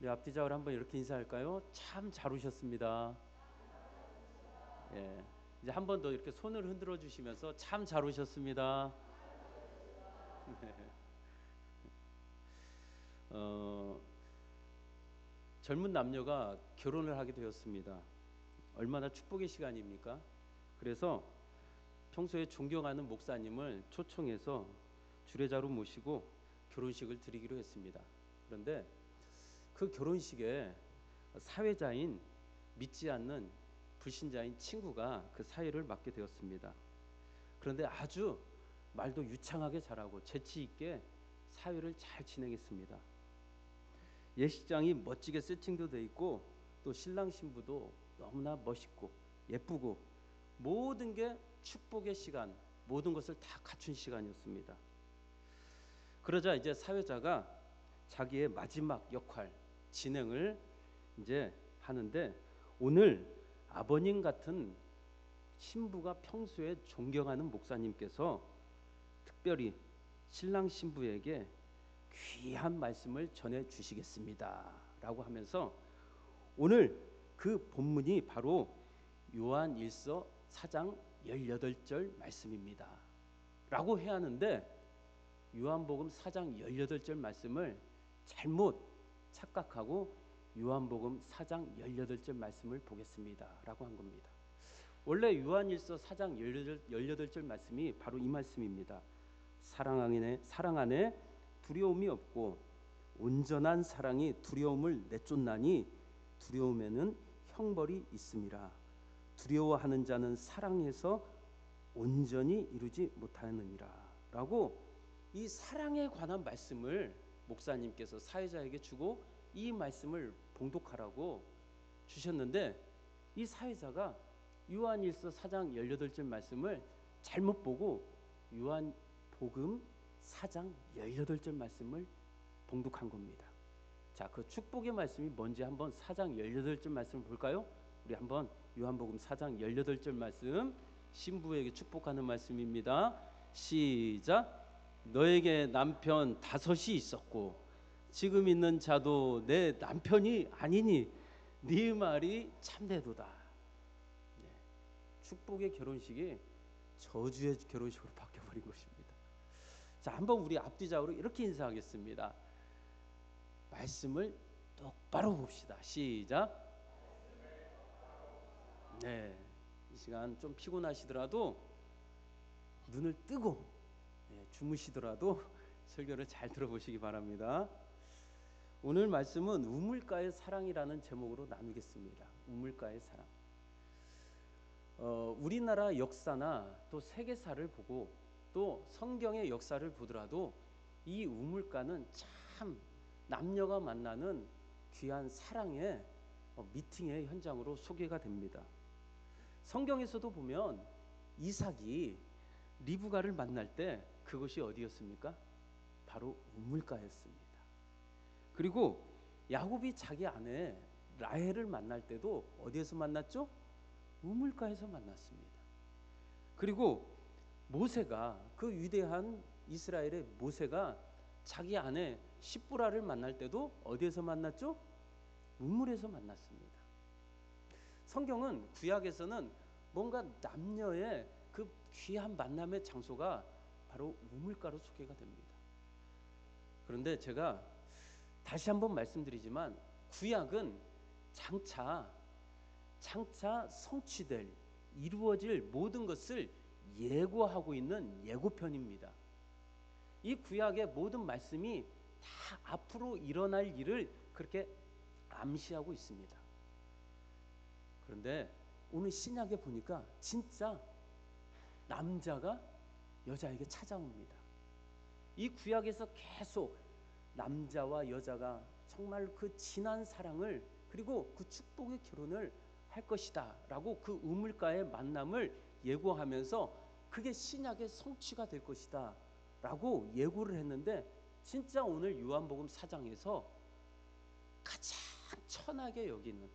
우리 앞뒤좌우로 한번 이렇게 인사할까요? 참 잘 오셨습니다. 예. 이제 한 번 더 이렇게 손을 흔들어 주시면서 참 잘 오셨습니다. 어, 젊은 남녀가 결혼을 하게 되었습니다. 얼마나 축복의 시간입니까? 그래서 평소에 존경하는 목사님을 초청해서 주례자로 모시고 결혼식을 드리기로 했습니다. 그런데 그 결혼식에 사회자인 믿지 않는 불신자인 친구가 그 사회를 맡게 되었습니다. 그런데 아주 말도 유창하게 잘하고 재치 있게 사회를 잘 진행했습니다. 예식장이 멋지게 세팅도 돼 있고 또 신랑 신부도 너무나 멋있고 예쁘고 모든 게 축복의 시간, 모든 것을 다 갖춘 시간이었습니다. 그러자 이제 사회자가 자기의 마지막 역할 진행을 이제 하는데, 오늘 아버님 같은 신부가 평소에 존경하는 목사님께서 특별히 신랑 신부에게 귀한 말씀을 전해 주시겠습니다 라고 하면서, 오늘 그 본문이 바로 요한일서 4장 18절 말씀입니다 라고 해야 하는데, 요한복음 4장 18절 말씀을 잘못 착각하고 요한복음 4장 18절 말씀을 보겠습니다 라고 한 겁니다. 원래 요한일서 4장 18절 말씀이 바로 이 말씀입니다. 사랑 안에 두려움이 없고 온전한 사랑이 두려움을 내쫓나니 두려움에는 형벌이 있음이라. 두려워하는 자는 사랑에서 온전히 이루지 못하느니라 라고, 이 사랑에 관한 말씀을 목사님께서 사회자에게 주고 이 말씀을 봉독하라고 주셨는데, 이 사회자가 요한일서 4장 18절 말씀을 잘못 보고 요한복음 4장 18절 말씀을 봉독한 겁니다. 자, 그 축복의 말씀이 뭔지 한번 4장 18절 말씀을 볼까요? 우리 한번 요한복음 4장 18절 말씀, 신부에게 축복하는 말씀입니다. 시작. 너에게 남편 5이 있었고 지금 있는 자도 내 남편이 아니니 네 말이 참되도다. 네. 축복의 결혼식이 저주의 결혼식으로 바뀌어버린 것입니다. 자, 한번 우리 앞뒤좌우로 이렇게 인사하겠습니다. 말씀을 똑바로 봅시다. 시작. 네, 이 시간 좀 피곤하시더라도 눈을 뜨고 주무시더라도 설교를 잘 들어보시기 바랍니다. 오늘 말씀은 우물가의 사랑이라는 제목으로 나누겠습니다. 우물가의 사랑. 우리나라 역사나 또 세계사를 보고 또 성경의 역사를 보더라도 이 우물가는 참 남녀가 만나는 귀한 사랑의 미팅의 현장으로 소개가 됩니다. 성경에서도 보면 이삭이 리브가를 만날 때 그것이 어디였습니까? 바로 우물가였습니다. 그리고 야곱이 자기 아내 라헬을 만날 때도 어디에서 만났죠? 우물가에서 만났습니다. 그리고 모세가, 그 위대한 이스라엘의 모세가 자기 아내 십보라를 만날 때도 어디에서 만났죠? 우물에서 만났습니다. 성경은 구약에서는 뭔가 남녀의 그 귀한 만남의 장소가 바로 우물가로 소개가 됩니다. 그런데 제가 다시 한번 말씀드리지만 구약은 장차 성취될, 이루어질 모든 것을 예고하고 있는 예고편입니다. 이 구약의 모든 말씀이 다 앞으로 일어날 일을 그렇게 암시하고 있습니다. 그런데 오늘 신약에 보니까 진짜 남자가 여자에게 찾아옵니다. 이 구약에서 계속 남자와 여자가 정말 그 진한 사랑을, 그리고 그 축복의 결혼을 할 것이다 라고 그 우물가의 만남을 예고하면서 그게 신약의 성취가 될 것이다 라고 예고를 했는데, 진짜 오늘 요한복음 4장에서 가장 천하게 여기는,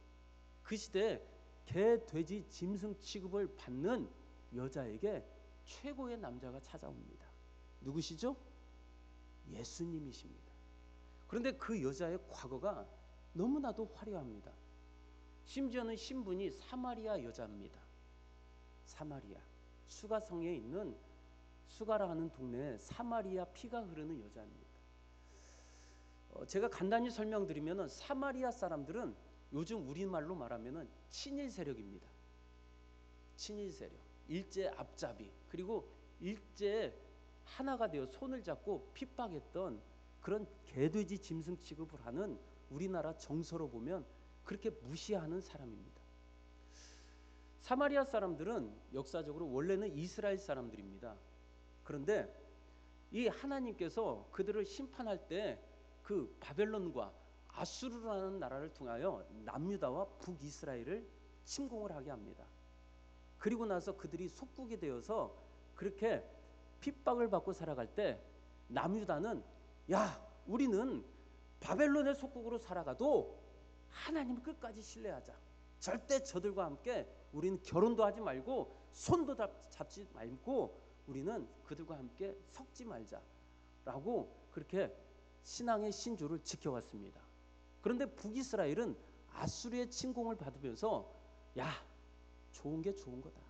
그 시대에 개, 돼지, 짐승 취급을 받는 여자에게 최고의 남자가 찾아옵니다. 누구시죠? 예수님이십니다. 그런데 그 여자의 과거가 너무나도 화려합니다. 심지어는 신분이 사마리아 여자입니다. 사마리아, 수가성에 있는 수가라는 동네에 사마리아 피가 흐르는 여자입니다. 제가 간단히 설명드리면 사마리아 사람들은 요즘 우리말로 말하면 친일 세력입니다. 친일 세력, 일제 앞잡이, 그리고 일제 하나가 되어 손을 잡고 핍박했던 그런 개돼지 짐승 취급을 하는 우리나라 정서로 보면 그렇게 무시하는 사람입니다. 사마리아 사람들은 역사적으로 원래는 이스라엘 사람들입니다. 그런데 이 하나님께서 그들을 심판할 때 그 바벨론과 아수르라는 나라를 통하여 남유다와 북이스라엘을 침공을 하게 합니다. 그리고 나서 그들이 속국이 되어서 그렇게 핍박을 받고 살아갈 때 남유다는 야, 우리는 바벨론의 속국으로 살아가도 하나님을 끝까지 신뢰하자. 절대 저들과 함께 우리는 결혼도 하지 말고 손도 잡지 말고 우리는 그들과 함께 섞지 말자라고 그렇게 신앙의 신조를 지켜왔습니다. 그런데 북이스라엘은 아수르의 침공을 받으면서 야, 좋은 게 좋은 거다.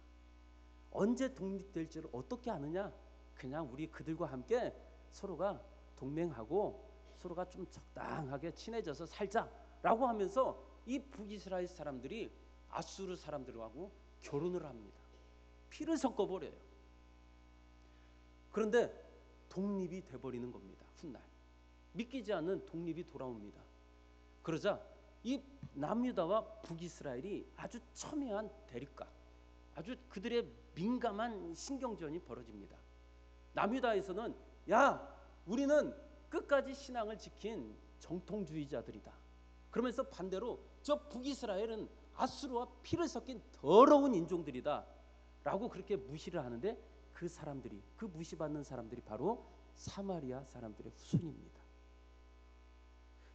언제 독립될지를 어떻게 아느냐? 그냥 우리 그들과 함께 서로가 동맹하고 서로가 좀 적당하게 친해져서 살자라고 하면서 이 북이스라엘 사람들이 아수르 사람들하고 결혼을 합니다. 피를 섞어버려요. 그런데 독립이 돼버리는 겁니다. 훗날 믿기지 않는 독립이 돌아옵니다. 그러자 이 남유다와 북이스라엘이 아주 첨예한 대립각, 아주 그들의 민감한 신경전이 벌어집니다. 남유다에서는 야, 우리는 끝까지 신앙을 지킨 정통주의자들이다. 그러면서 반대로 저 북이스라엘은 아수르와 피를 섞인 더러운 인종들이다 라고 그렇게 무시를 하는데 그 사람들이, 그 무시받는 사람들이 바로 사마리아 사람들의 후손입니다.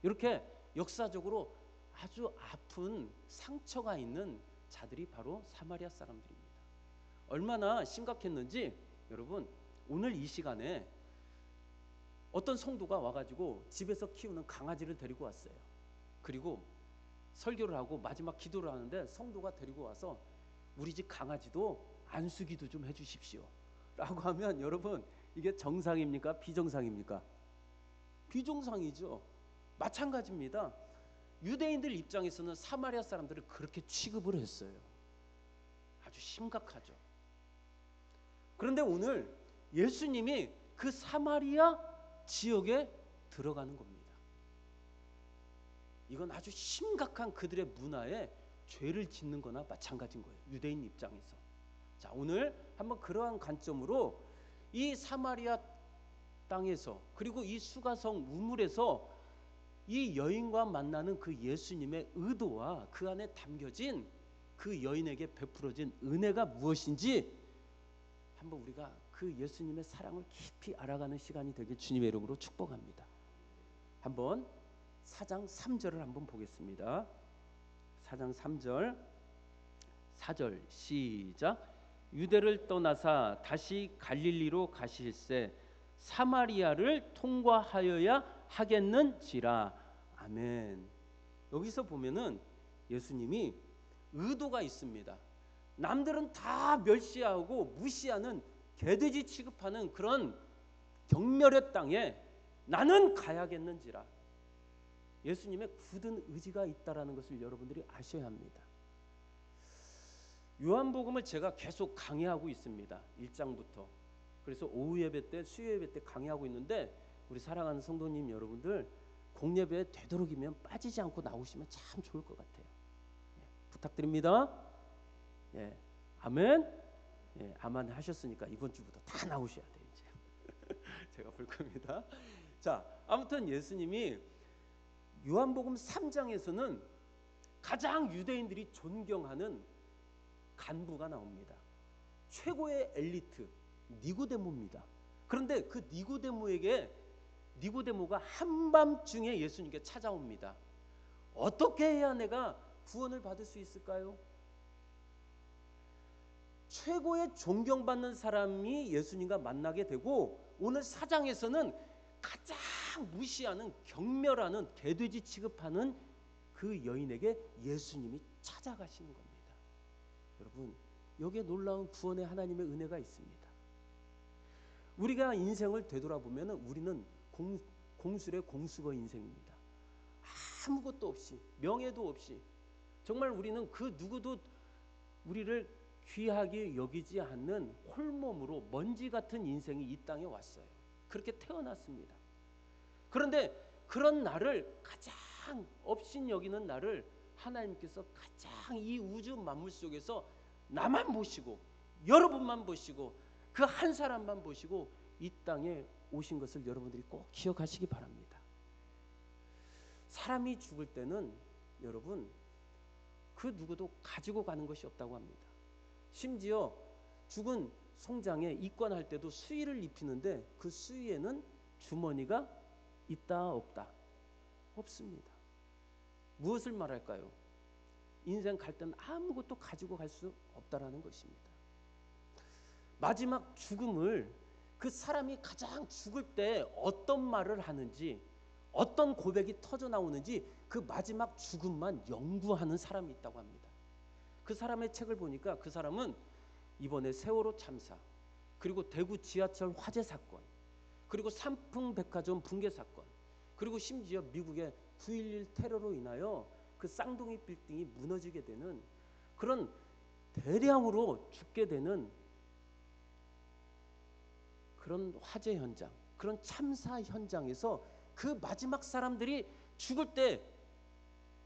이렇게 역사적으로 아주 아픈 상처가 있는 자들이 바로 사마리아 사람들입니다. 얼마나 심각했는지 여러분, 오늘 이 시간에 어떤 성도가 와가지고 집에서 키우는 강아지를 데리고 왔어요. 그리고 설교를 하고 마지막 기도를 하는데 성도가 데리고 와서 우리 집 강아지도 안수기도 좀 해주십시오 라고 하면 여러분, 이게 정상입니까? 비정상입니까? 비정상이죠. 마찬가지입니다. 유대인들 입장에서는 사마리아 사람들을 그렇게 취급을 했어요. 아주 심각하죠. 그런데 오늘 예수님이 그 사마리아 지역에 들어가는 겁니다. 이건 아주 심각한 그들의 문화에 죄를 짓는 거나 마찬가지인 거예요. 유대인 입장에서. 자, 오늘 한번 그러한 관점으로 이 사마리아 땅에서, 그리고 이 수가성 우물에서 이 여인과 만나는 그 예수님의 의도와 그 안에 담겨진 그 여인에게 베풀어진 은혜가 무엇인지 한번 우리가 그 예수님의 사랑을 깊이 알아가는 시간이 되길 주님의 이름으로 축복합니다. 한번 4장 3절을 한번 보겠습니다. 4장 3절, 4절 시작. 유대를 떠나사 다시 갈릴리로 가실새 사마리아를 통과하여야 하겠는지라. 아멘. 여기서 보면은 예수님이 의도가 있습니다. 남들은 다 멸시하고 무시하는 개돼지 취급하는 그런 경멸의 땅에 나는 가야겠는지라. 예수님의 굳은 의지가 있다라는 것을 여러분들이 아셔야 합니다. 요한복음을 제가 계속 강의하고 있습니다. 1장부터. 그래서 오후 예배 때, 수요 예배 때 강의하고 있는데 우리 사랑하는 성도님 여러분들 공예배에 되도록이면 빠지지 않고 나오시면 참 좋을 것 같아요. 부탁드립니다. 예, 아멘. 예, 아멘 하셨으니까 이번 주부터 다 나오셔야 돼요. 이제 제가 볼 겁니다. 자, 아무튼 예수님이 요한복음 3장에서는 가장 유대인들이 존경하는 간부가 나옵니다. 최고의 엘리트 니고데모입니다. 그런데 그 니고데모가 한밤중에 예수님께 찾아옵니다. 어떻게 해야 내가 구원을 받을 수 있을까요? 최고의 존경받는 사람이 예수님과 만나게 되고 오늘 4장에서는 가장 무시하는 경멸하는 개돼지 취급하는 그 여인에게 예수님이 찾아가시는 겁니다. 여러분, 여기에 놀라운 구원의 하나님의 은혜가 있습니다. 우리가 인생을 되돌아보면 우리는 공술의 공수거 인생입니다. 아무것도 없이, 명예도 없이, 정말 우리는 그 누구도 우리를 귀하게 여기지 않는 홀몸으로 먼지 같은 인생이 이 땅에 왔어요. 그렇게 태어났습니다. 그런데 그런 나를, 가장 업신 여기는 나를 하나님께서 가장 이 우주 만물 속에서 나만 보시고, 여러분만 보시고, 그 한 사람만 보시고 이 땅에 오신 것을 여러분들이 꼭 기억하시기 바랍니다. 사람이 죽을 때는 여러분, 그 누구도 가지고 가는 것이 없다고 합니다. 심지어 죽은 송장에 입관할 때도 수의를 입히는데 그 수의에는 주머니가 있다 없다? 없습니다. 무엇을 말할까요? 인생 갈 때는 아무것도 가지고 갈 수 없다라는 것입니다. 마지막 죽음을, 그 사람이 가장 죽을 때 어떤 말을 하는지, 어떤 고백이 터져 나오는지 그 마지막 죽음만 연구하는 사람이 있다고 합니다. 그 사람의 책을 보니까 그 사람은 이번에 세월호 참사, 그리고 대구 지하철 화재 사건, 그리고 삼풍백화점 붕괴 사건, 그리고 심지어 미국의 9.11 테러로 인하여 그 쌍둥이 빌딩이 무너지게 되는 그런 대량으로 죽게 되는 그런 화재 현장, 그런 참사 현장에서 그 마지막 사람들이 죽을 때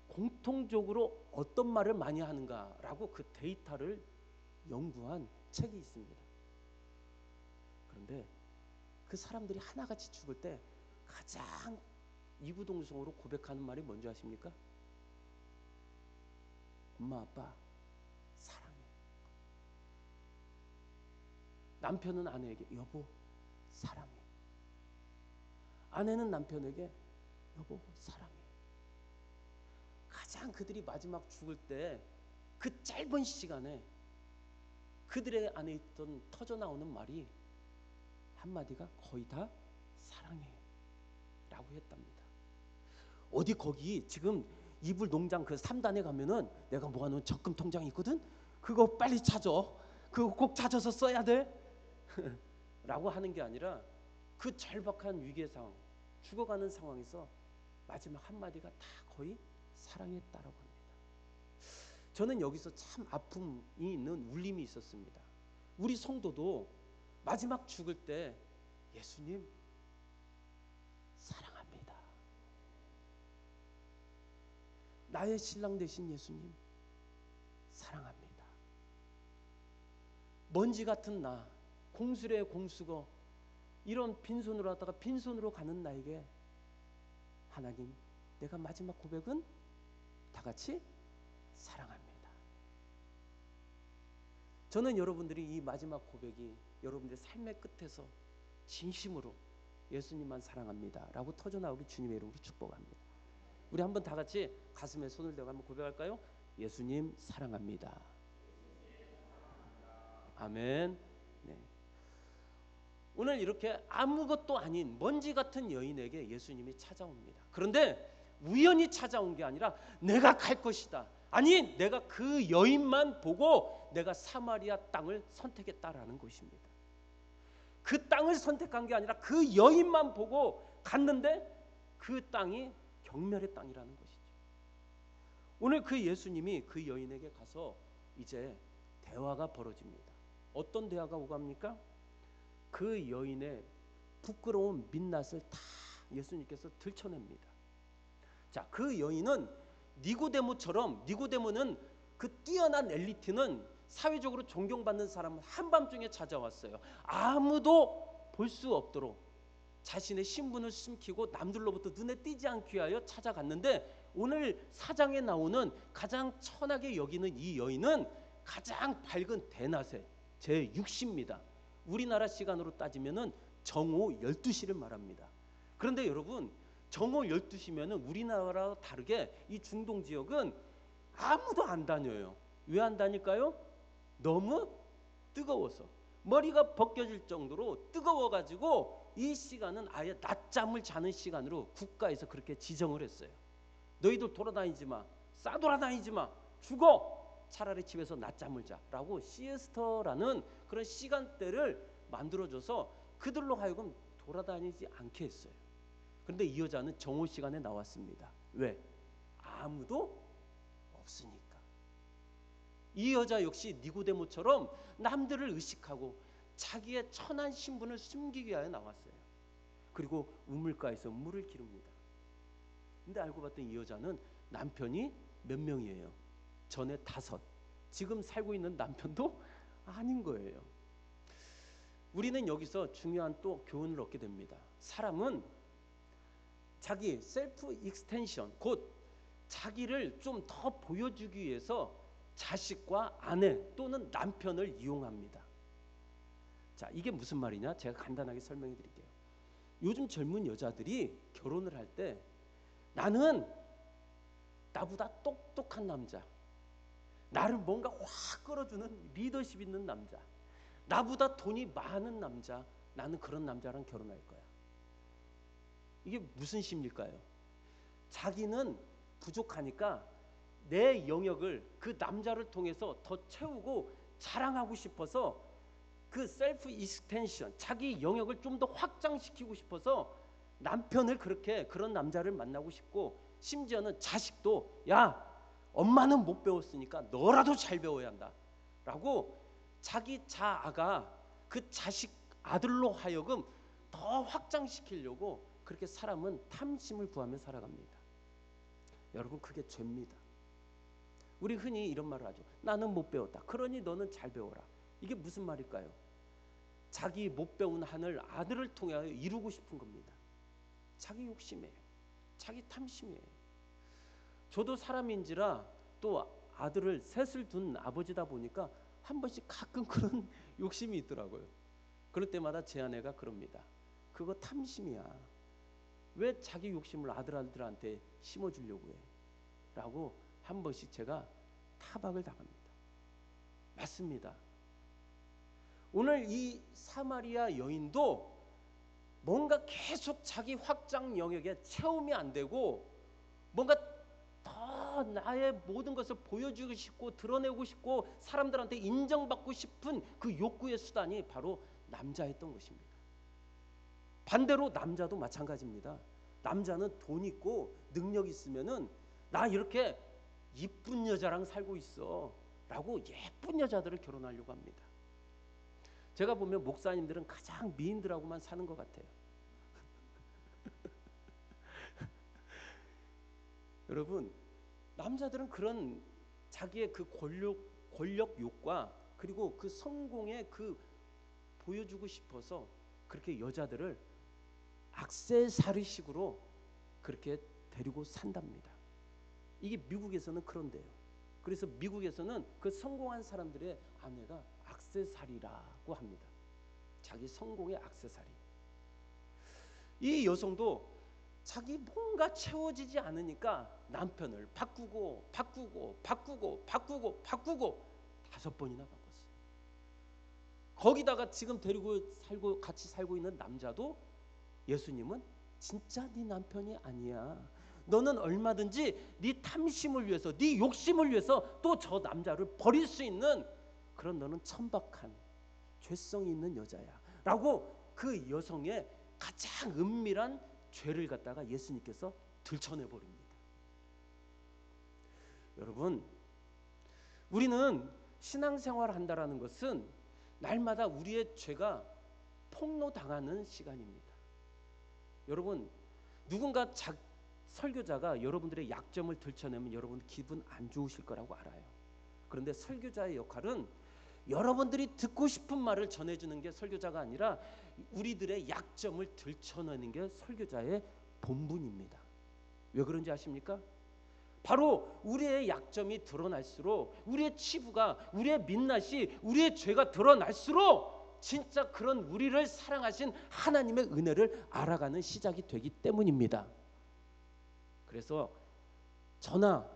공통적으로 어떤 말을 많이 하는가라고 그 데이터를 연구한 책이 있습니다. 그런데 그 사람들이 하나같이 죽을 때 가장 이구동성으로 고백하는 말이 뭔지 아십니까? 엄마, 아빠 사랑해. 남편은 아내에게 여보 사랑해. 아내는 남편에게 여보 사랑해. 가장 그들이 마지막 죽을 때 그 짧은 시간에 그들의 안에 있던 터져 나오는 말이 한마디가 거의 다 사랑해 라고 했답니다. 어디 거기 지금 이불 농장 그 3단에 가면은 내가 모아놓은 적금 통장이 있거든. 그거 빨리 찾아. 그거 꼭 찾아서 써야 돼. 라고 하는 게 아니라 그 절박한 위기의 상황, 죽어가는 상황에서 마지막 한마디가 다 거의 사랑했다라고 합니다. 저는 여기서 참 아픔이 있는 울림이 있었습니다. 우리 성도도 마지막 죽을 때 예수님 사랑합니다. 나의 신랑 되신 예수님 사랑합니다. 먼지 같은 나, 공수래 공수거, 이런 빈손으로 하다가 빈손으로 가는 나에게 하나님, 내가 마지막 고백은 다 같이 사랑합니다. 저는 여러분들이 이 마지막 고백이 여러분들의 삶의 끝에서 진심으로 예수님만 사랑합니다 라고 터져나오기 주님의 이름으로 축복합니다. 우리 한번 다 같이 가슴에 손을 대고 한번 고백할까요? 예수님 사랑합니다. 아멘. 네. 오늘 이렇게 아무것도 아닌 먼지 같은 여인에게 예수님이 찾아옵니다. 그런데 우연히 찾아온 게 아니라 내가 갈 것이다. 아니, 내가 그 여인만 보고 내가 사마리아 땅을 선택했다라는 것입니다. 그 땅을 선택한 게 아니라 그 여인만 보고 갔는데 그 땅이 경멸의 땅이라는 것이죠. 오늘 그 예수님이 그 여인에게 가서 이제 대화가 벌어집니다. 어떤 대화가 오갑니까? 그 여인의 부끄러운 민낯을 다 예수님께서 들춰냅니다. 자, 그 여인은 니고데모처럼, 니고데모는 그 뛰어난 엘리트는 사회적으로 존경받는 사람은 한밤중에 찾아왔어요. 아무도 볼 수 없도록 자신의 신분을 숨기고 남들로부터 눈에 띄지 않기 위하여 찾아갔는데, 오늘 사장에 나오는 가장 천하게 여기는 이 여인은 가장 밝은 대낮에 제6시입니다. 우리나라 시간으로 따지면은 정오 12시를 말합니다. 그런데 여러분, 정오 12시면은 우리나라와 다르게 이 중동 지역은 아무도 안 다녀요. 왜 안 다닐까요? 너무 뜨거워서. 머리가 벗겨질 정도로 뜨거워가지고 이 시간은 아예 낮잠을 자는 시간으로 국가에서 그렇게 지정을 했어요. 너희들 돌아다니지 마, 싸돌아다니지 마, 죽어. 차라리 집에서 낮잠을 자라고 시에스터라는 그런 시간대를 만들어줘서 그들로 하여금 돌아다니지 않게 했어요. 그런데 이 여자는 정오 시간에 나왔습니다. 왜? 아무도 없으니까. 이 여자 역시 니고데모처럼 남들을 의식하고 자기의 천한 신분을 숨기기 위하여 나왔어요. 그리고 우물가에서 물을 기릅니다. 근데 알고 봤더니 이 여자는 남편이 몇 명이에요? 전에 5. 지금 살고 있는 남편도 아닌 거예요. 우리는 여기서 중요한 또 교훈을 얻게 됩니다. 사람은 자기 셀프 익스텐션, 곧 자기를 좀 더 보여주기 위해서 자식과 아내 또는 남편을 이용합니다. 자, 이게 무슨 말이냐? 제가 간단하게 설명해 드릴게요. 요즘 젊은 여자들이 결혼을 할 때 나는 나보다 똑똑한 남자, 나를 뭔가 확 끌어주는 리더십 있는 남자, 나보다 돈이 많은 남자, 나는 그런 남자랑 결혼할 거야. 이게 무슨 심리일까요? 자기는 부족하니까 내 영역을 그 남자를 통해서 더 채우고 자랑하고 싶어서 그 셀프 익스텐션, 자기 영역을 좀 더 확장시키고 싶어서 남편을 그런 남자를 만나고 싶고, 심지어는 자식도 야, 엄마는 못 배웠으니까 너라도 잘 배워야 한다 라고 자기 자아가 그 자식 아들로 하여금 더 확장시키려고 그렇게 사람은 탐심을 구하며 살아갑니다. 여러분, 그게 죄입니다. 우리 흔히 이런 말을 하죠. 나는 못 배웠다, 그러니 너는 잘 배워라. 이게 무슨 말일까요? 자기 못 배운 한을 아들을 통하여 이루고 싶은 겁니다. 자기 욕심이에요. 자기 탐심이에요. 저도 사람인지라 또 아들을 셋을 둔 아버지다 보니까 한 번씩 가끔 그런 욕심이 있더라고요. 그럴 때마다 제 아내가 그럽니다. 그거 탐심이야. 왜 자기 욕심을 아들한테 심어주려고 해? 라고 한 번씩 제가 타박을 당합니다. 맞습니다. 오늘 이 사마리아 여인도 뭔가 계속 자기 확장 영역에 체험이 안 되고 뭔가 더 나의 모든 것을 보여주고 싶고 드러내고 싶고 사람들한테 인정받고 싶은 그 욕구의 수단이 바로 남자였던 것입니다. 반대로 남자도 마찬가지입니다. 남자는 돈 있고 능력 있으면은 나 이렇게 이쁜 여자랑 살고 있어 라고 예쁜 여자들을 결혼하려고 합니다. 제가 보면 목사님들은 가장 미인들하고만 사는 것 같아요. 여러분, 남자들은 그런 자기의 그 권력 욕과 그리고 그 성공의 그 보여주고 싶어서 그렇게 여자들을 액세서리식으로 그렇게 데리고 산답니다. 이게 미국에서는 그런데요. 그래서 미국에서는 그 성공한 사람들의 아내가 액세서리라고 합니다. 자기 성공의 액세서리. 이 여성도 자기 뭔가 채워지지 않으니까 남편을 바꾸고 5번이나 바꿨어요. 거기다가 지금 같이 살고 있는 남자도 예수님은 진짜 네 남편이 아니야. 너는 얼마든지 네 탐심을 위해서, 네 욕심을 위해서 또 저 남자를 버릴 수 있는 그런 너는 천박한 죄성이 있는 여자야 라고 그 여성의 가장 은밀한 죄를 갖다가 예수님께서 들춰내버립니다. 여러분, 우리는 신앙생활을 한다라는 것은 날마다 우리의 죄가 폭로당하는 시간입니다. 여러분, 누군가 설교자가 여러분들의 약점을 들춰내면 여러분 기분 안 좋으실 거라고 알아요. 그런데 설교자의 역할은 여러분들이 듣고 싶은 말을 전해주는 게 설교자가 아니라 우리들의 약점을 들춰내는 게 설교자의 본분입니다. 왜 그런지 아십니까? 바로 우리의 약점이 드러날수록, 우리의 치부가, 우리의 민낯이, 우리의 죄가 드러날수록 진짜 그런 우리를 사랑하신 하나님의 은혜를 알아가는 시작이 되기 때문입니다. 그래서 저나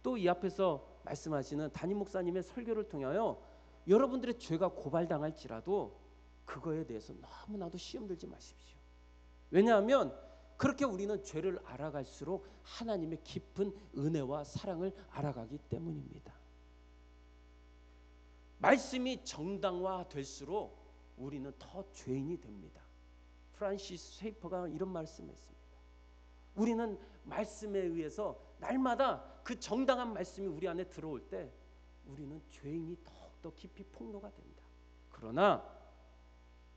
또 이 앞에서 말씀하시는 담임 목사님의 설교를 통하여 여러분들의 죄가 고발당할지라도 그거에 대해서 너무나도 시험 들지 마십시오. 왜냐하면 그렇게 우리는 죄를 알아갈수록 하나님의 깊은 은혜와 사랑을 알아가기 때문입니다. 말씀이 정당화될수록 우리는 더 죄인이 됩니다. 프란시스 쉐이퍼가 이런 말씀했습니다. 우리는 말씀에 의해서 날마다 그 정당한 말씀이 우리 안에 들어올 때 우리는 죄인이 더욱더 깊이 폭로가 된다. 그러나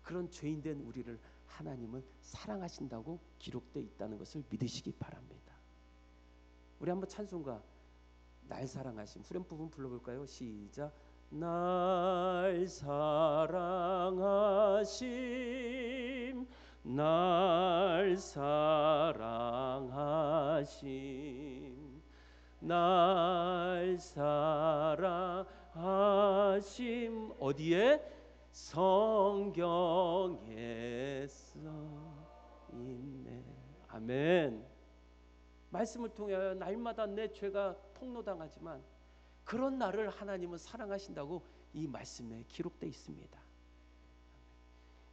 그런 죄인된 우리를 하나님은 사랑하신다고 기록되어 있다는 것을 믿으시기 바랍니다. 우리 한번 찬송가 날 사랑하심 후렴 부분 불러볼까요? 시작. 날 사랑하심 날 사랑하심 날 사랑하심 어디에? 성경에 써 있네. 아멘. 말씀을 통하여 날마다 내 죄가 폭로당하지만 그런 나를 하나님은 사랑하신다고 이 말씀에 기록되어 있습니다.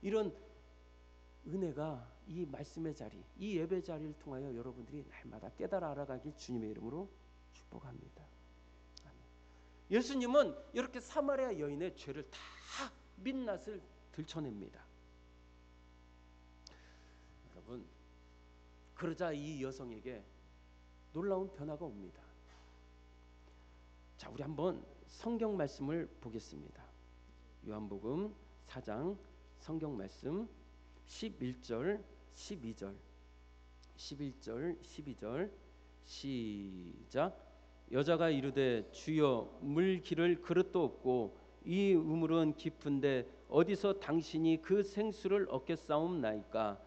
이런 은혜가 이 말씀의 자리, 이 예배 자리를 통하여 여러분들이 날마다 깨달아 알아가길 주님의 이름으로 축복합니다. 예수님은 이렇게 사마리아 여인의 죄를 다 민낯을 들춰냅니다. 여러분, 그러자 이 여성에게 놀라운 변화가 옵니다. 자, 우리 한번 성경 말씀을 보겠습니다. 요한복음 4장 성경 말씀 11절 12절 11절 12절 시작. 여자가 이르되 주여 물 기를 그릇도 없고 이 우물은 깊은데 어디서 당신이 그 생수를 얻겠사옵나이까.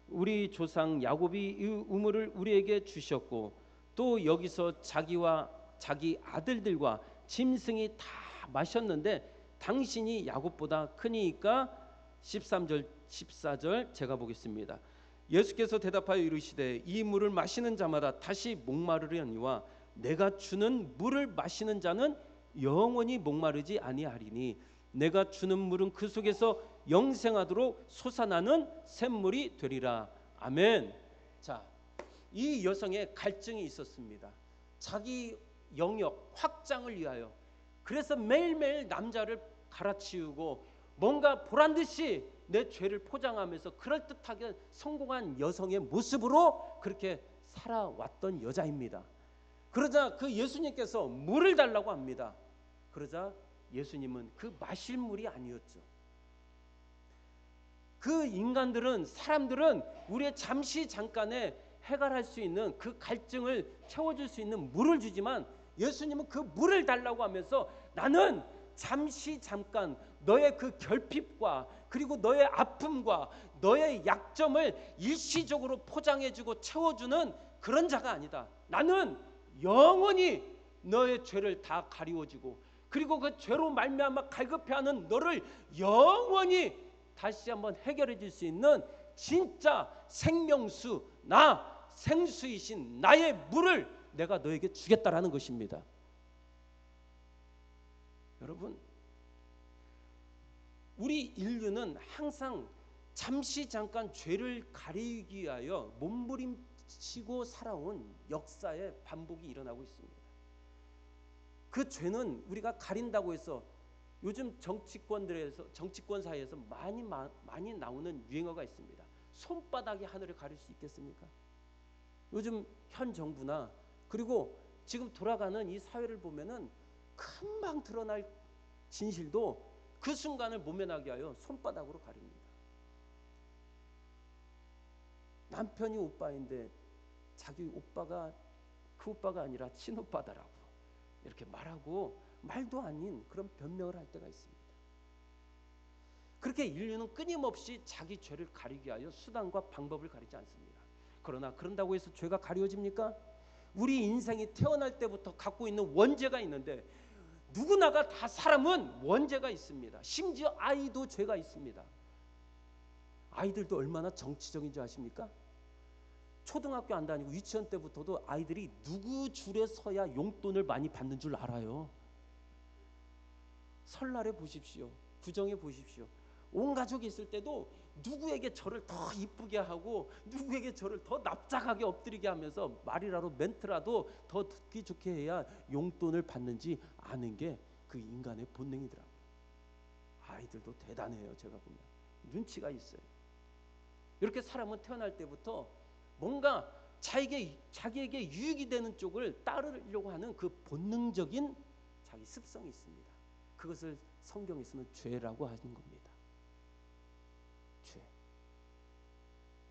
우리 조상 야곱이 이 우물을 우리에게 주셨고 또 여기서 자기와 자기 아들들과 짐승이 다 마셨는데 당신이 야곱보다 크니까. 13절 14절 제가 보겠습니다. 예수께서 대답하여 이르시되 이 물을 마시는 자마다 다시 목마르려니와 내가 주는 물을 마시는 자는 영원히 목마르지 아니하리니 내가 주는 물은 그 속에서 영생하도록 솟아나는 샘물이 되리라. 아멘. 자, 이 여성의 갈증이 있었습니다. 자기 영역 확장을 위하여. 그래서 매일매일 남자를 갈아치우고 뭔가 보란듯이 내 죄를 포장하면서 그럴듯하게 성공한 여성의 모습으로 그렇게 살아왔던 여자입니다. 그러자 그 예수님께서 물을 달라고 합니다. 그러자 예수님은 그 마실 물이 아니었죠. 그 인간들은, 사람들은 우리의 잠시 잠깐에 해결할 수 있는 그 갈증을 채워줄 수 있는 물을 주지만 예수님은 그 물을 달라고 하면서 나는 잠시 잠깐 너의 그 결핍과 그리고 너의 아픔과 너의 약점을 일시적으로 포장해주고 채워주는 그런 자가 아니다. 나는 영원히 너의 죄를 다 가리워주고 그리고 그 죄로 말미암아 갈급해하는 너를 영원히 다시 한번 해결해 줄 수 있는 진짜 생명수, 나 생수이신 나의 물을 내가 너에게 주겠다라는 것입니다. 여러분, 우리 인류는 항상 잠시 잠깐 죄를 가리기 위하여 몸부림치고 살아온 역사의 반복이 일어나고 있습니다. 그 죄는 우리가 가린다고 해서 요즘 정치권 사이에서 많이 나오는 유행어가 있습니다. 손바닥이 하늘을 가릴 수 있겠습니까? 요즘 현 정부나 그리고 지금 돌아가는 이 사회를 보면은 금방 드러날 진실도 그 순간을 모면하게 하여 손바닥으로 가립니다. 남편이 오빠인데 자기 오빠가 그 오빠가 아니라 친오빠다라고 이렇게 말하고 말도 아닌 그런 변명을 할 때가 있습니다. 그렇게 인류는 끊임없이 자기 죄를 가리기 위하여 수단과 방법을 가리지 않습니다. 그러나 그런다고 해서 죄가 가려집니까? 우리 인생이 태어날 때부터 갖고 있는 원죄가 있는데 누구나가 다 사람은 원죄가 있습니다. 심지어 아이도 죄가 있습니다. 아이들도 얼마나 정치적인 줄 아십니까? 초등학교 안 다니고 유치원 때부터도 아이들이 누구 줄에 서야 용돈을 많이 받는 줄 알아요. 설날에 보십시오. 구정에 보십시오. 온 가족이 있을 때도 누구에게 저를 더 이쁘게 하고 누구에게 저를 더 납작하게 엎드리게 하면서 말이라도 멘트라도 더 듣기 좋게 해야 용돈을 받는지 아는 게 그 인간의 본능이더라고요. 아이들도 대단해요. 제가 보면 눈치가 있어요. 이렇게 사람은 태어날 때부터 뭔가 자기에게 유익이 되는 쪽을 따르려고 하는 그 본능적인 자기 습성이 있습니다. 그것을 성경에서는 죄라고 하는 겁니다. 죄.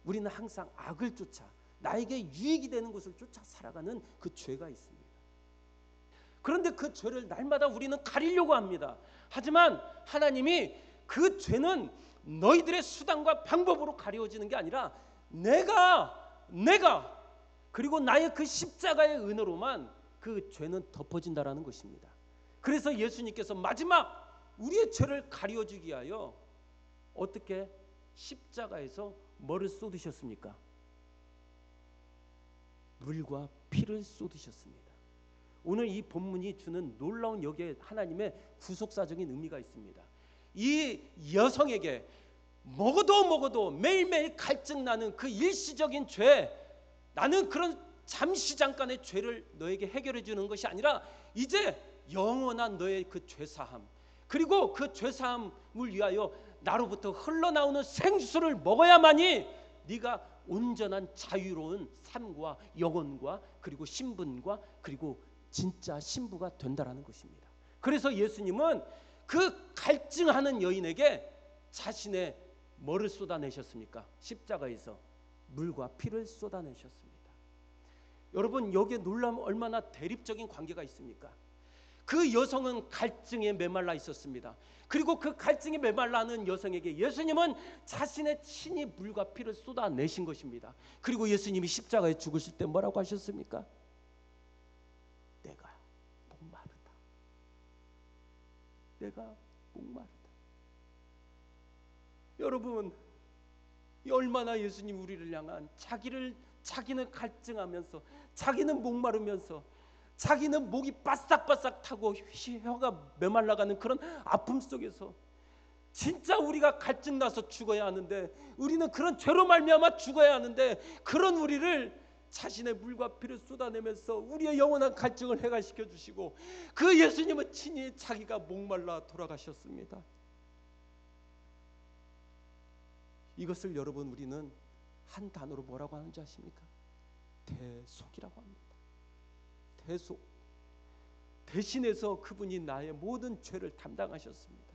우리는 항상 악을 쫓아 나에게 유익이 되는 것을 쫓아 살아가는 그 죄가 있습니다. 그런데 그 죄를 날마다 우리는 가리려고 합니다. 하지만 하나님이 그 죄는 너희들의 수단과 방법으로 가려지는 게 아니라 내가 그리고 나의 그 십자가의 은혜로만 그 죄는 덮어진다라는 것입니다. 그래서 예수님께서 마지막 우리의 죄를 가려주기 위하여 어떻게 십자가에서 뭐를 쏟으셨습니까? 물과 피를 쏟으셨습니다. 오늘 이 본문이 주는 놀라운 여기에 하나님의 구속사적인 의미가 있습니다. 이 여성에게 먹어도 매일매일 갈증나는 그 일시적인 죄, 나는 그런 잠시 잠깐의 죄를 너에게 해결해 주는 것이 아니라 이제 영원한 너의 그 죄사함, 그리고 그 죄사함을 위하여 나로부터 흘러나오는 생수를 먹어야만이 네가 온전한 자유로운 삶과 영혼과 그리고 신분과 그리고 진짜 신부가 된다라는 것입니다. 그래서 예수님은 그 갈증하는 여인에게 자신의 뭐를 쏟아내셨습니까? 십자가에서 물과 피를 쏟아내셨습니다. 여러분, 여기에 놀라면 얼마나 대립적인 관계가 있습니까? 그 여성은 갈증에 메말라 있었습니다. 그리고 그 갈증에 메말라는 여성에게 예수님은 자신의 친히 물과 피를 쏟아내신 것입니다. 그리고 예수님이 십자가에 죽으실 때 뭐라고 하셨습니까? 내가 목마르다. 내가 목마르다. 여러분, 얼마나 예수님 우리를 향한 자기는 갈증하면서 자기는 목마르면서 자기는 목이 바싹바싹 타고 혀가 메말라가는 그런 아픔 속에서 진짜 우리가 갈증나서 죽어야 하는데, 우리는 그런 죄로 말미암아 죽어야 하는데, 그런 우리를 자신의 물과 피를 쏟아내면서 우리의 영원한 갈증을 해결시켜 주시고, 그 예수님은 친히 자기가 목말라 돌아가셨습니다. 이것을 여러분, 우리는 한 단어로 뭐라고 하는지 아십니까? 대속이라고 합니다. 대속. 대신해서 그분이 나의 모든 죄를 담당하셨습니다.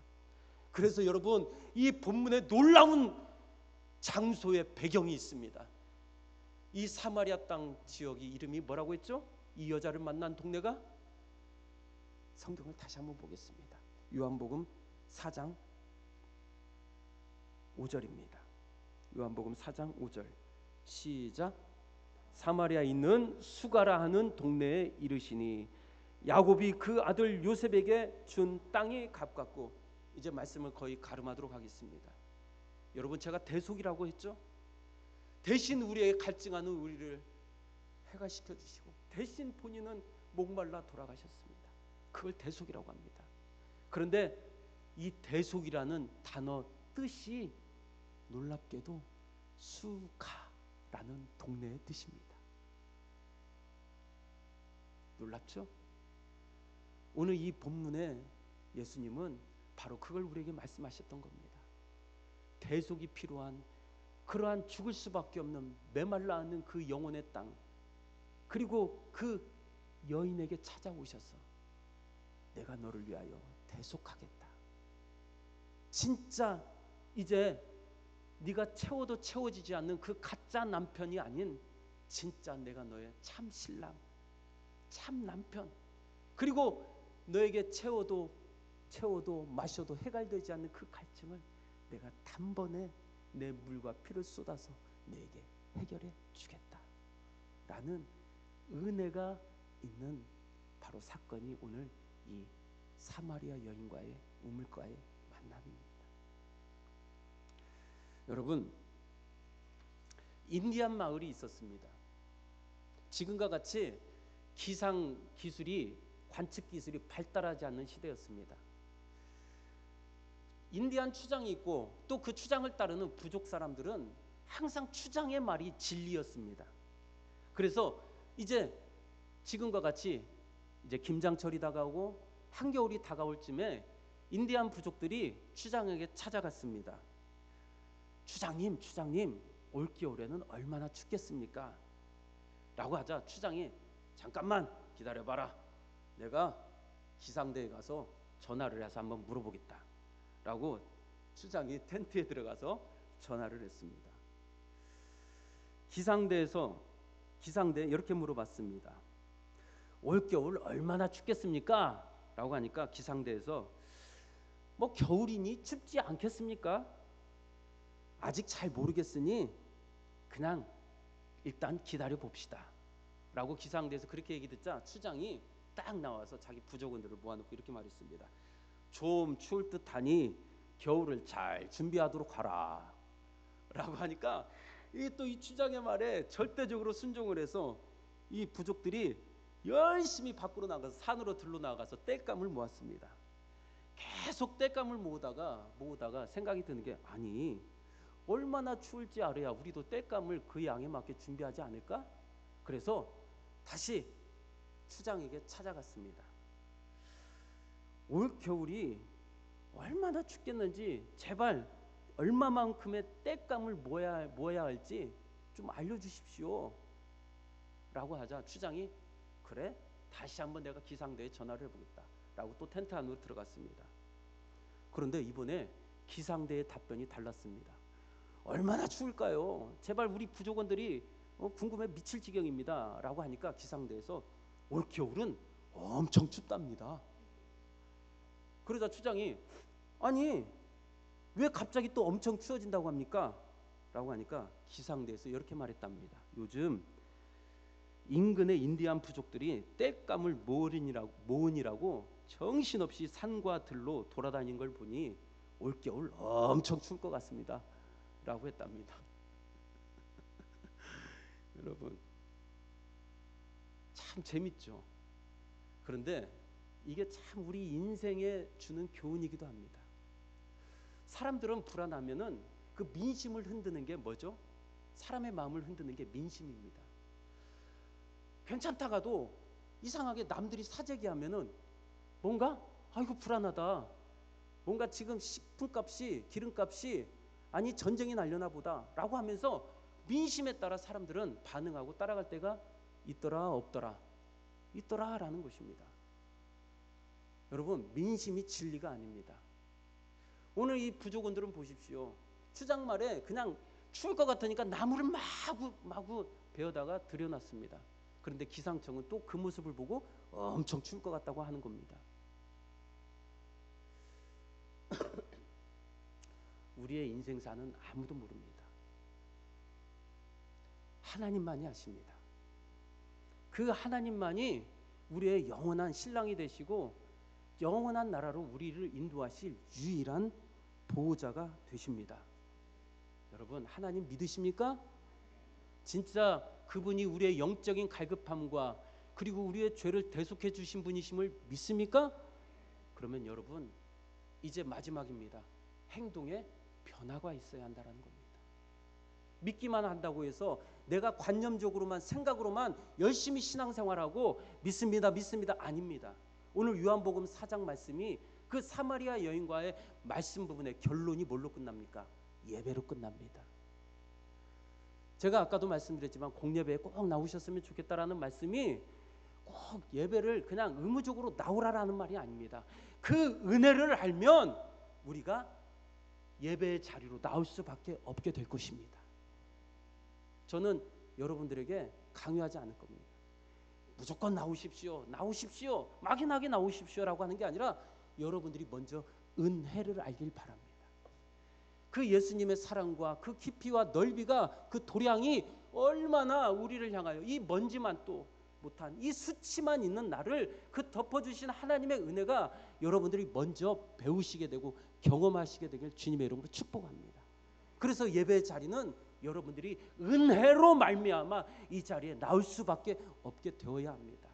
그래서 여러분, 이 본문에 놀라운 장소의 배경이 있습니다. 이 사마리아 땅 지역이 이름이 뭐라고 했죠? 이 여자를 만난 동네가? 성경을 다시 한번 보겠습니다. 요한복음 4장 5절입니다. 요한복음 4장 5절 시작. 사마리아에 있는 수가라 하는 동네에 이르시니 야곱이 그 아들 요셉에게 준 땅이 가깝고, 이제 말씀을 거의 가름하도록 하겠습니다. 여러분, 제가 대속이라고 했죠? 대신 우리의 갈증하는 우리를 해결시켜 주시고 대신 본인은 목말라 돌아가셨습니다. 그걸 대속이라고 합니다. 그런데 이 대속이라는 단어 뜻이 놀랍게도 수가라는 동네의 뜻입니다. 놀랍죠? 오늘 이 본문에 예수님은 바로 그걸 우리에게 말씀하셨던 겁니다. 대속이 필요한 그러한 죽을 수밖에 없는 메말라 하는 그 영혼의 땅, 그리고 그 여인에게 찾아오셔서 내가 너를 위하여 대속하겠다. 진짜 이제 네가 채워도 채워지지 않는 그 가짜 남편이 아닌 진짜 내가 너의 참 신랑, 참 남편, 그리고 너에게 채워도 마셔도 해결되지 않는 그 갈증을 내가 단번에 내 물과 피를 쏟아서 너에게 해결해 주겠다 라는 은혜가 있는 바로 사건이 오늘 이 사마리아 여인과의 우물가의 만남입니다. 여러분, 인디안 마을이 있었습니다. 지금과 같이 기상 기술이, 관측 기술이 발달하지 않는 시대였습니다. 인디안 추장이 있고 또 그 추장을 따르는 부족 사람들은 항상 추장의 말이 진리였습니다. 그래서 이제 지금과 같이 이제 김장철이 다가오고 한겨울이 다가올 쯤에 인디안 부족들이 추장에게 찾아갔습니다. 추장님, 추장님, 올겨울에는 얼마나 춥겠습니까? 라고 하자 추장이 잠깐만 기다려봐라. 내가 기상대에 가서 전화를 해서 한번 물어보겠다. 라고 추장이 텐트에 들어가서 전화를 했습니다. 기상대에 이렇게 물어봤습니다. 올겨울 얼마나 춥겠습니까? 라고 하니까 기상대에서 뭐 겨울이니 춥지 않겠습니까? 아직 잘 모르겠으니 그냥 일단 기다려 봅시다. 라고 기상대에서 그렇게 얘기 듣자 추장이 딱 나와서 자기 부족원들을 모아놓고 이렇게 말했습니다. 좀 추울 듯하니 겨울을 잘 준비하도록 하라. 라고 하니까 이 추장의 말에 절대적으로 순종을 해서 이 부족들이 열심히 밖으로 나가서 산으로 들러 나가서 땔감을 모았습니다. 계속 땔감을 모으다가 생각이 드는 게 아니 얼마나 추울지 알아야 우리도 땔감을 그 양에 맞게 준비하지 않을까? 그래서 다시 추장에게 찾아갔습니다. 올 겨울이 얼마나 춥겠는지 제발 얼마만큼의 땔감을 모아야 할지 좀 알려주십시오. 라고 하자 추장이 그래 다시 한번 내가 기상대에 전화를 해보겠다. 라고 또 텐트 안으로 들어갔습니다. 그런데 이번에 기상대의 답변이 달랐습니다. 얼마나 추울까요? 제발 우리 부족원들이 궁금해 미칠 지경입니다. 라고 하니까 기상대에서 올 겨울은 엄청 춥답니다. 그러자 추장이 아니 왜 갑자기 또 엄청 추워진다고 합니까? 라고 하니까 기상대에서 이렇게 말했답니다. 요즘 인근의 인디안 부족들이 땔감을 모으느라고 정신없이 산과 들로 돌아다닌 걸 보니 올겨울 엄청 추울 것 같습니다. 라고 했답니다. 여러분 참 재밌죠. 그런데 이게 참 우리 인생에 주는 교훈이기도 합니다. 사람들은 불안하면은 그 민심을 흔드는 게 뭐죠? 사람의 마음을 흔드는 게 민심입니다. 괜찮다가도 이상하게 남들이 사재기하면은 뭔가 아이고 불안하다. 뭔가 지금 식품값이 기름값이 아니 전쟁이 날려나 보다라고 하면서 민심에 따라 사람들은 반응하고 따라갈 때가 있더라 없더라 있더라라는 것입니다. 여러분 민심이 진리가 아닙니다. 오늘 이 부족원들은 보십시오. 추장 말에 그냥 추울 것 같으니까 나무를 마구 베어다가 들여놨습니다. 그런데 기상청은 또 그 모습을 보고 엄청 추울 것 같다고 하는 겁니다. 우리의 인생사는 아무도 모릅니다. 하나님만이 아십니다. 그 하나님만이 우리의 영원한 신랑이 되시고 영원한 나라로 우리를 인도하실 유일한 보호자가 되십니다. 여러분 하나님 믿으십니까? 진짜 그분이 우리의 영적인 갈급함과 그리고 우리의 죄를 대속해 주신 분이심을 믿습니까? 그러면 여러분 이제 마지막입니다. 행동에 변화가 있어야 한다는 겁니다. 믿기만 한다고 해서 내가 관념적으로만 생각으로만 열심히 신앙생활하고 믿습니다 아닙니다. 오늘 요한복음 4장 말씀이 그 사마리아 여인과의 말씀 부분의 결론이 뭘로 끝납니까? 예배로 끝납니다. 제가 아까도 말씀드렸지만 공예배에 꼭 나오셨으면 좋겠다라는 말씀이 꼭 예배를 그냥 의무적으로 나오라라는 말이 아닙니다. 그 은혜를 알면 우리가 예배의 자리로 나올 수밖에 없게 될 것입니다. 저는 여러분들에게 강요하지 않을 겁니다. 무조건 나오십시오. 막연하게 나오십시오라고 하는 게 아니라 여러분들이 먼저 은혜를 알길 바랍니다. 그 예수님의 사랑과 그 깊이와 넓이가 그 도량이 얼마나 우리를 향하여 이 먼지만 또 못한 이 수치만 있는 나를 그 덮어주신 하나님의 은혜가 여러분들이 먼저 배우시게 되고 경험하시게 되길 주님의 이름으로 축복합니다. 그래서 예배의 자리는 여러분들이 은혜로 말미암아 이 자리에 나올 수밖에 없게 되어야 합니다.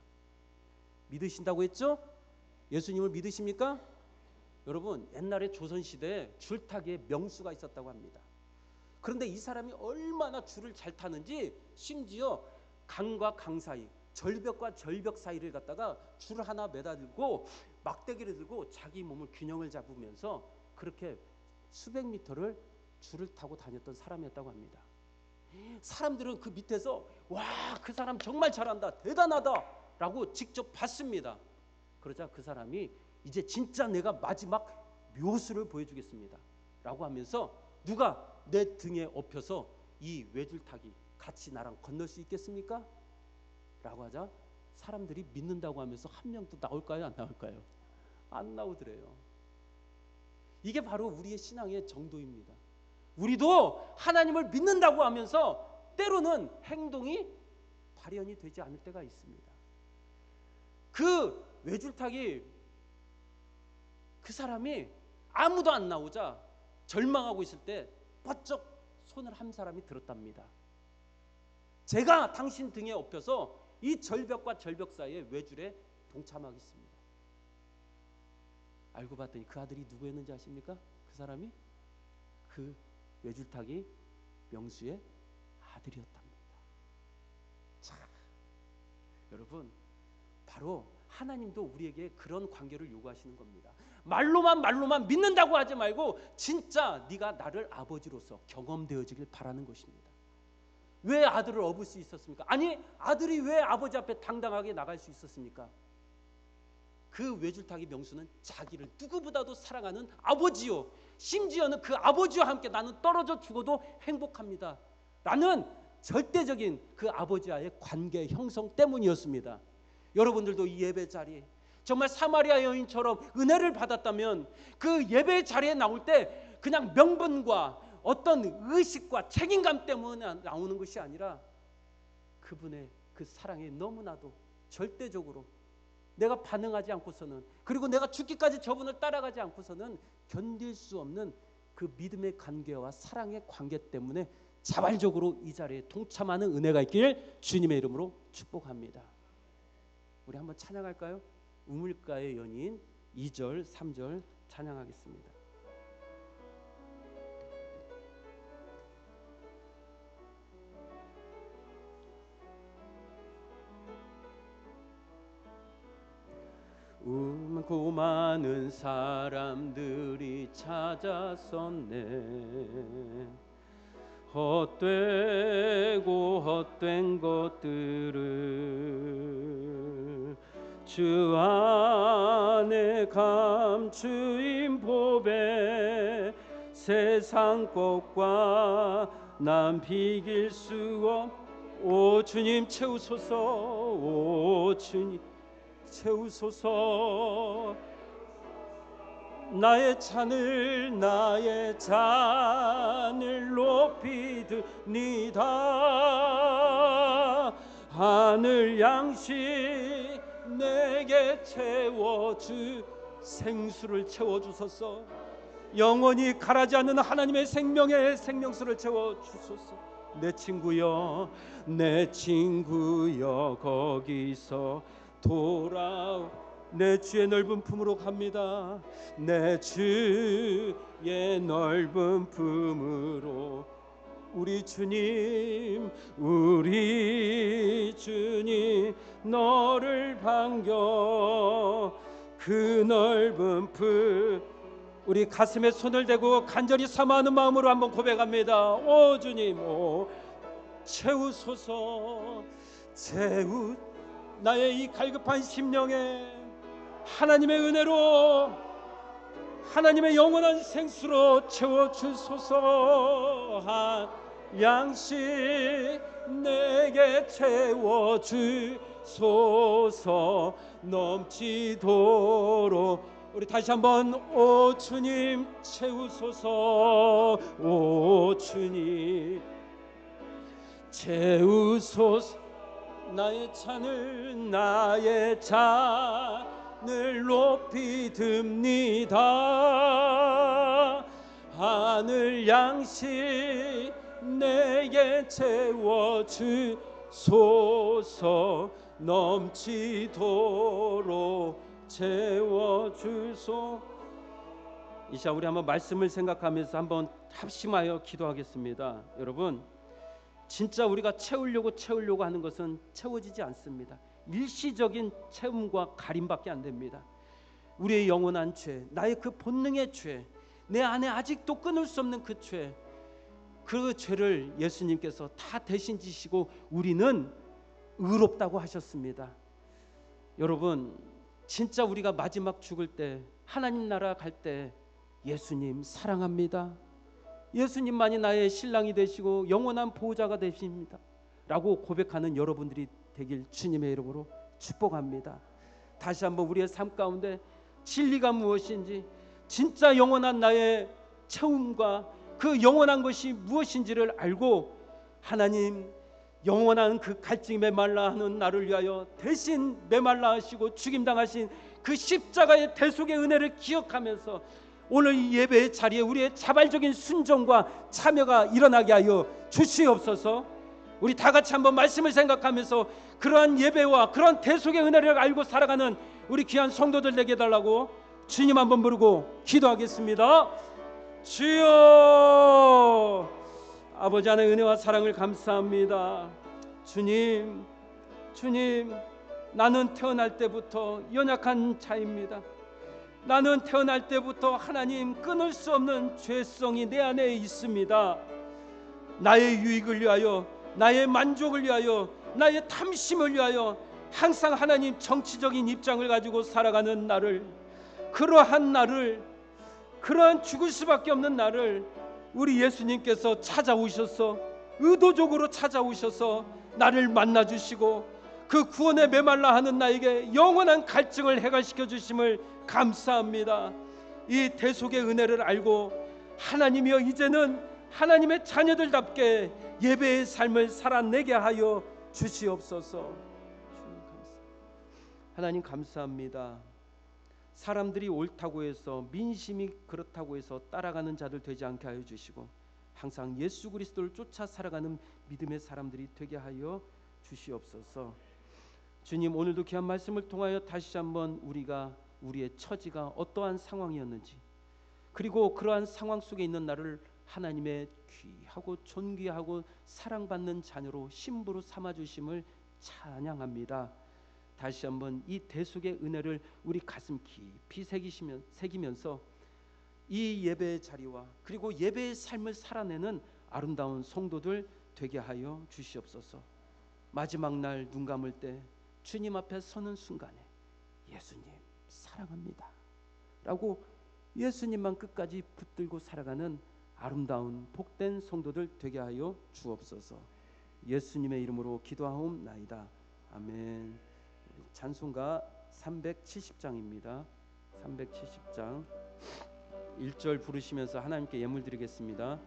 믿으신다고 했죠? 예수님을 믿으십니까? 여러분, 옛날에 조선시대에 줄타기에 명수가 있었다고 합니다. 그런데 이 사람이 얼마나 줄을 잘 타는지 심지어 강과 강 사이, 절벽과 절벽 사이를 갖다가 줄 하나 매달고 막대기를 들고 자기 몸을 균형을 잡으면서 그렇게 수백 미터를 줄을 타고 다녔던 사람이었다고 합니다. 사람들은 그 밑에서 와, 그 사람 정말 잘한다, 대단하다 라고 직접 봤습니다. 그러자 그 사람이 이제 진짜 내가 마지막 묘수를 보여주겠습니다 라고 하면서 누가 내 등에 업혀서 이 외줄타기 같이 나랑 건널 수 있겠습니까? 라고 하자 사람들이 믿는다고 하면서 한 명도 나올까요? 안 나올까요? 안 나오더래요. 이게 바로 우리의 신앙의 정도입니다. 우리도 하나님을 믿는다고 하면서 때로는 행동이 발현이 되지 않을 때가 있습니다. 그 외줄타기 그 사람이 아무도 안 나오자 절망하고 있을 때 번쩍 손을 한 사람이 들었답니다. 제가 당신 등에 업혀서 이 절벽과 절벽 사이에 외줄에 동참하겠습니다. 알고 봤더니 그 아들이 누구였는지 아십니까? 그 사람이 그 외줄타기 명수의 아들이었답니다. 자, 여러분, 바로 하나님도 우리에게 그런 관계를 요구하시는 겁니다. 말로만 믿는다고 하지 말고 진짜 네가 나를 아버지로서 경험되어지길 바라는 것입니다. 왜 아들을 업을 수 있었습니까? 아니, 아들이 왜 아버지 앞에 당당하게 나갈 수 있었습니까? 그 외줄타기 명수는 자기를 누구보다도 사랑하는 아버지요, 심지어는 그 아버지와 함께 나는 떨어져 죽어도 행복합니다 라는 절대적인 그 아버지와의 관계 형성 때문이었습니다. 여러분들도 이 예배 자리 정말 사마리아 여인처럼 은혜를 받았다면 그 예배 자리에 나올 때 그냥 명분과 어떤 의식과 책임감 때문에 나오는 것이 아니라 그분의 그 사랑에 너무나도 절대적으로 내가 반응하지 않고서는, 그리고 내가 죽기까지 저분을 따라가지 않고서는 견딜 수 없는 그 믿음의 관계와 사랑의 관계 때문에 자발적으로 이 자리에 동참하는 은혜가 있길 주님의 이름으로 축복합니다. 우리 한번 찬양할까요? 우물가의 연인 2절 3절 찬양하겠습니다. 많고 많은 사람들이 찾아섰네. 헛되고 헛된 것들을 주 안에 감추인 법에 세상 것과 남 비길 수 없. 오 주님 채우소서, 오 주님 채우소서. 나의 잔을 높이 듭니다. 하늘 양식 내게 채워주, 생수를 채워주소서. 영원히 가라지 않는 하나님의 생명의 생명수를 채워주소서. 내 친구여, 내 친구여, 거기서 돌아오. 내 주의 넓은 품으로 갑니다. 내 주의 넓은 품으로. 우리 주님 너를 반겨. 그 넓은 품, 우리 가슴에 손을 대고 간절히 사모하는 마음으로 한번 고백합니다. 오 주님, 오 채우소서. 나의 이 갈급한 심령에 하나님의 은혜로, 하나님의 영원한 생수로 채워주소서. 한 양식 내게 채워주소서. 넘치도록. 우리 다시 한번 오 주님 채우소서. 오 주님 채우소서. 나의 잔을 높이 듭니다. 하늘 양식 내게 채워주소서. 넘치도록 채워주소. 이 시간 우리 한번 말씀을 생각하면서 한번 합심하여 기도하겠습니다. 여러분, 진짜 우리가 채우려고 하는 것은 채워지지 않습니다. 일시적인 채움과 가림밖에 안 됩니다. 우리의 영원한 죄, 나의 그 본능의 죄, 내 안에 아직도 끊을 수 없는 그 죄, 그 죄를 예수님께서 다 대신 지시고 우리는 의롭다고 하셨습니다. 여러분, 진짜 우리가 마지막 죽을 때, 하나님 나라 갈 때 예수님 사랑합니다. 예수님만이 나의 신랑이 되시고 영원한 보호자가 되십니다 라고 고백하는 여러분들이 되길 주님의 이름으로 축복합니다. 다시 한번 우리의 삶 가운데 진리가 무엇인지, 진짜 영원한 나의 채움과 그 영원한 것이 무엇인지를 알고 하나님 영원한 그 갈증이 메말라 하는 나를 위하여 대신 메말라 하시고 죽임당하신 그 십자가의 대속의 은혜를 기억하면서 오늘 이 예배의 자리에 우리의 자발적인 순종과 참여가 일어나게 하여 주시옵소서. 우리 다 같이 한번 말씀을 생각하면서 그러한 예배와 그러한 대속의 은혜를 알고 살아가는 우리 귀한 성도들 되게 해달라고 주님 한번 부르고 기도하겠습니다. 주여, 아버지 하나님의 은혜와 사랑을 감사합니다. 주님, 나는 태어날 때부터 연약한 자입니다. 나는 태어날 때부터 하나님 끊을 수 없는 죄성이 내 안에 있습니다. 나의 유익을 위하여, 나의 만족을 위하여, 나의 탐심을 위하여 항상 하나님 정치적인 입장을 가지고 살아가는 나를, 그러한 죽을 수밖에 없는 나를 우리 예수님께서 찾아오셔서, 의도적으로 찾아오셔서 나를 만나주시고 그 구원에 메말라 하는 나에게 영원한 갈증을 해결시켜 주심을 감사합니다. 이 대속의 은혜를 알고 하나님이여 이제는 하나님의 자녀들답게 예배의 삶을 살아내게 하여 주시옵소서. 하나님 감사합니다. 사람들이 옳다고 해서, 민심이 그렇다고 해서 따라가는 자들 되지 않게 하여 주시고 항상 예수 그리스도를 쫓아 살아가는 믿음의 사람들이 되게 하여 주시옵소서. 주님, 오늘도 귀한 말씀을 통하여 다시 한번 우리가 우리의 처지가 어떠한 상황이었는지, 그리고 그러한 상황 속에 있는 나를 하나님의 귀하고 존귀하고 사랑받는 자녀로 신부로 삼아주심을 찬양합니다. 다시 한번 이 대속의 은혜를 우리 가슴 깊이 새기면서 이 예배의 자리와 그리고 예배의 삶을 살아내는 아름다운 성도들 되게 하여 주시옵소서. 마지막 날 눈 감을 때 주님 앞에 서는 순간에 예수님 사랑합니다 라고 예수님만 끝까지 붙들고 살아가는 아름다운 복된 성도들 되게 하여 주옵소서. 예수님의 이름으로 기도하옵나이다. 아멘. 찬송가 370장입니다. 370장 1절 부르시면서 하나님께 예물 드리겠습니다.